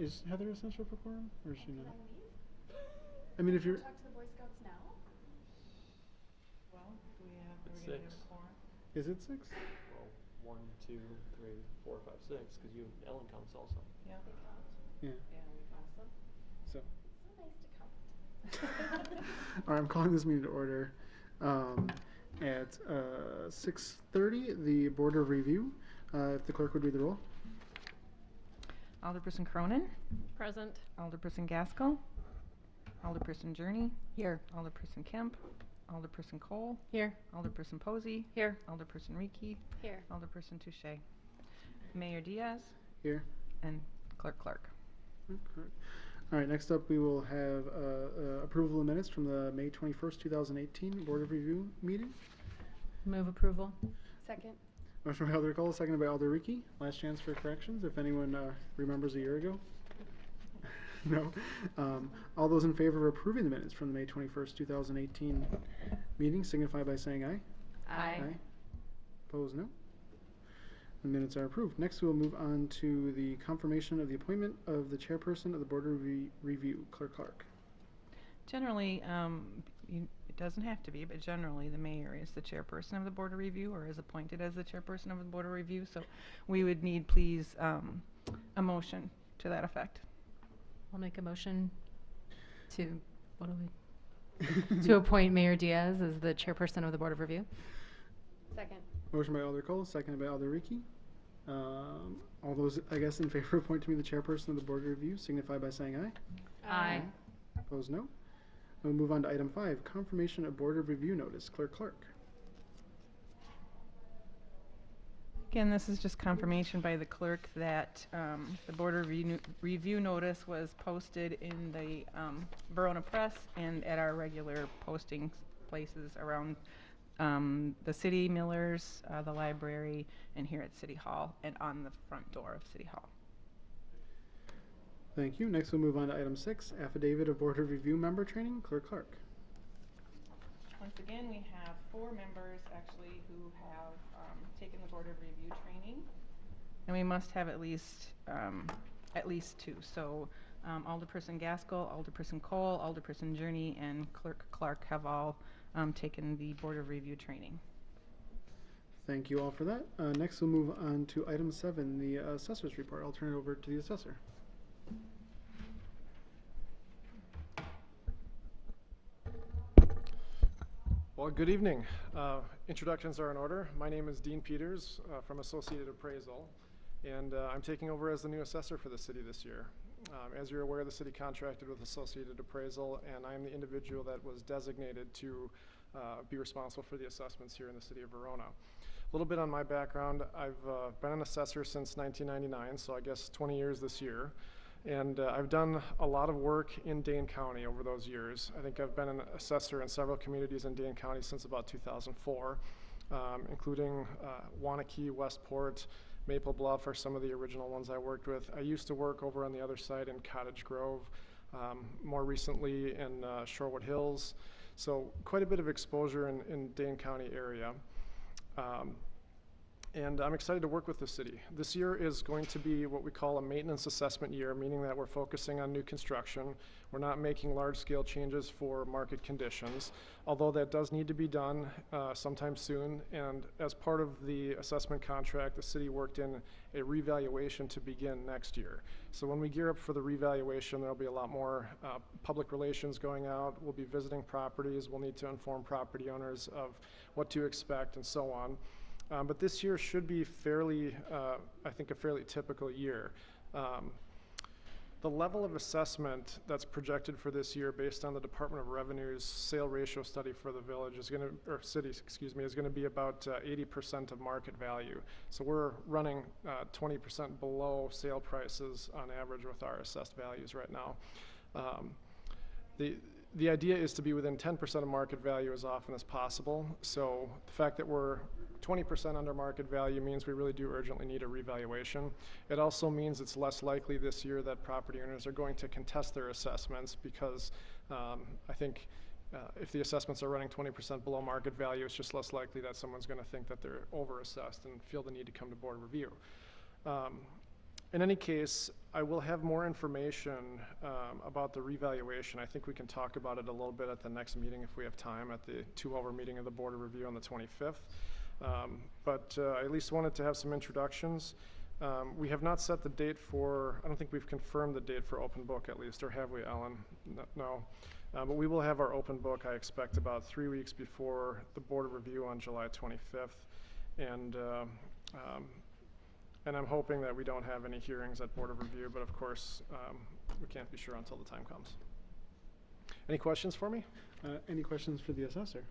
is Heather essential for quorum, or is she Can not? I leave? I mean, if you're, Talk to the Boy Scouts now? Well, do we have, are It's we gonna have six. a quorum? is it 6? Well, 1, 2, 3, 4, 5, 6, because you, Ellen counts also. Yeah. They count? Yeah. Yeah, we can. Awesome. So, It's so nice to count. all right, I'm calling this meeting to order. At 6:30, the Board of Review. If the clerk would read the roll. Alderperson Cronin, Present. Alderperson Gaskell, Alderperson Journey. Here. Alderperson Kemp, Alderperson Cole. Here. Alderperson Posey. Here. Alderperson Reekie, Here. Alderperson Touche. Mayor Diaz, Here. and Clerk Clark. Okay. All right, next up we will have approval of minutes from the May 21st, 2018 Board of Review meeting. Move approval. Second. Motion by Alder Cole, seconded by Alder Ricky. Last chance for corrections, if anyone remembers a year ago. No. All those in favor of approving the minutes from the May 21st, 2018 meeting signify by saying aye. Aye. Opposed, no. The minutes are approved. Next, we'll move on to the confirmation of the appointment of the chairperson of the Board of Review, Clerk Clark. Generally, it doesn't have to be, but generally the mayor is the chairperson of the Board of Review or is appointed as the chairperson of the Board of Review. So we would need, please, a motion to that effect. I'll make a motion to, to appoint Mayor Diaz as the chairperson of the Board of Review. Second. Motion by Alder Cole, seconded by Alder Ricky. All those, I guess, in favor of appointing me the chairperson of the Board of Review signify by saying aye. Aye. Opposed, no. We'll move on to item 5, confirmation of Board of Review notice, Clerk Clark. Again, this is just confirmation by the clerk that the Board of Review notice was posted in the Verona Press and at our regular posting places around the city, Millers, the library, and here at City Hall, and on the front door of City Hall. Thank you. Next, we'll move on to item 6, affidavit of Board of Review member training, Clerk Clark. Once again, we have 4 members actually who have taken the Board of Review training, and we must have at least 2. So Alderperson Gaskell, Alderperson Cole, Alderperson Journey, and Clerk Clark have all taken the Board of Review training. Thank you all for that. Next, we'll move on to item 7, the assessor's report. I'll turn it over to the assessor. Well, good evening. Introductions are in order. My name is Dean Peters from Associated Appraisal, and I'm taking over as the new assessor for the city this year. As you're aware, the city contracted with Associated Appraisal, and I am the individual that was designated to be responsible for the assessments here in the city of Verona. A little bit on my background. I've been an assessor since 1999, so I guess 20 years this year. And I've done a lot of work in Dane County over those years. I think I've been an assessor in several communities in Dane County since about 2004, including Waunakee, Westport, Maple Bluff are some of the original ones I worked with. I used to work over on the other side in Cottage Grove, more recently in Shorewood Hills. So quite a bit of exposure in Dane County area. And I'm excited to work with the city. This year is going to be what we call a maintenance assessment year, meaning that we're focusing on new construction. We're not making large-scale changes for market conditions, although that does need to be done sometime soon. And as part of the assessment contract, the city worked in a revaluation to begin next year. So when we gear up for the revaluation, there'll be a lot more public relations going out. We'll be visiting properties. We'll need to inform property owners of what to expect and so on. But this year should be fairly, I think, a fairly typical year. The level of assessment that's projected for this year based on the Department of Revenue's sale ratio study for the village is going to, or cities, excuse me, is going to be about 80% of market value. So we're running 20% below sale prices on average with our assessed values right now. The idea is to be within 10% of market value as often as possible. So the fact that we're 20% under market value means we really do urgently need a revaluation. It also means it's less likely this year that property owners are going to contest their assessments because I think if the assessments are running 20% below market value, it's just less likely that someone's going to think that they're overassessed and feel the need to come to board review. In any case, I will have more information about the revaluation. I think we can talk about it a little bit at the next meeting if we have time, at the 2-hour meeting of the Board of Review on the 25th. But I at least wanted to have some introductions. We have not set the date for, I don't think we've confirmed the date for open book at least, or have we, Ellen? No. But we will have our open book, I expect, about 3 weeks before the Board of Review on July 25th. And I'm hoping that we don't have any hearings at Board of Review, but of course, we can't be sure until the time comes. Any questions for me? Any questions for the assessor?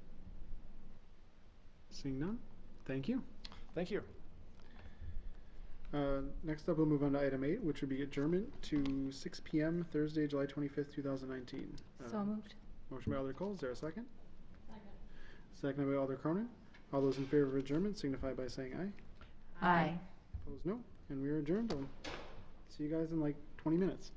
Seeing none, thank you. Thank you. Next up, we'll move on to item 8, which would be adjournment to 6 p.m. Thursday, July 25th, 2019. So moved. Motion by Alder Cole, is there a second? Second. Seconded by Alder Cronin. All those in favor of adjournment signify by saying aye. Aye. Opposed, no. And we are adjourned. I'll see you guys in like 20 minutes.